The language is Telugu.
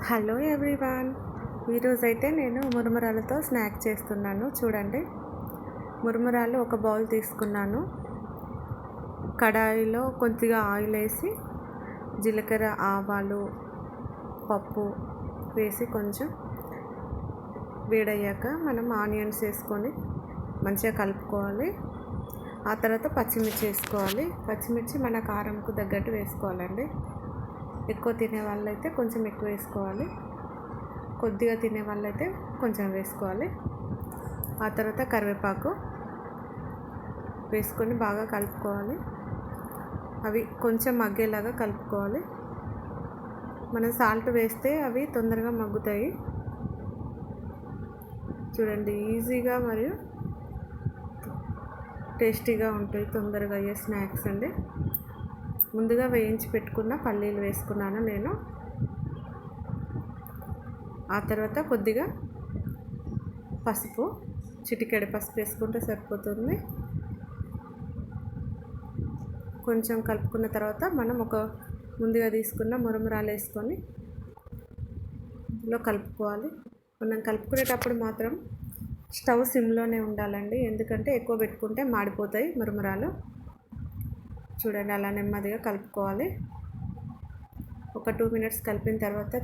హలో ఎవ్రీవన్, ఈరోజైతే నేను మురుమురాలతో స్నాక్ చేస్తున్నాను. చూడండి, మురుమురాలు ఒక బౌల్ తీసుకున్నాను. కడాయిలో కొద్దిగా ఆయిల్ వేసి జీలకర్ర, ఆవాలు, పప్పు వేసి కొంచెం వేడయ్యాక మనం ఆనియన్స్ వేసుకొని మంచిగా కలుపుకోవాలి. ఆ తర్వాత పచ్చిమిర్చి వేసుకోవాలి. పచ్చిమిర్చి మన కారంకు తగ్గట్టు వేసుకోవాలండి. ఎక్కువ తినే వాళ్ళైతే కొంచెం ఎక్కువ వేసుకోవాలి, కొద్దిగా తినే వాళ్ళైతే కొంచెం వేసుకోవాలి. ఆ తర్వాత కరివేపాకు వేసుకొని బాగా కలుపుకోవాలి. అవి కొంచెం మగ్గేలాగా కలుపుకోవాలి. మనం సాల్ట్ వేస్తే అవి తొందరగా మగ్గుతాయి. చూడండి, ఈజీగా మరియు టేస్టీగా ఉంటాయి, తొందరగా అయ్యే స్నాక్స్ అండి. ముందుగా వేయించి పెట్టుకున్న పల్లీలు వేసుకున్నాను నేను. ఆ తర్వాత కొద్దిగా పసుపు, చిటికెడు పసుపు వేసుకుంటే సరిపోతుంది. కొంచెం కలుపుకున్న తర్వాత మనం ముందుగా తీసుకున్న మురుమురాలు వేసుకొని ఇందులో కలుపుకోవాలి. మనం కలుపుకునేటప్పుడు మాత్రం స్టవ్ సిమ్లోనే ఉండాలండి, ఎందుకంటే ఎక్కువ పెట్టుకుంటే మాడిపోతాయి మురుమురాలు. చూడండి, అలా నెమ్మదిగా కలుపుకోవాలి. ఒక 2 మినిట్స్ కలిపిన తర్వాత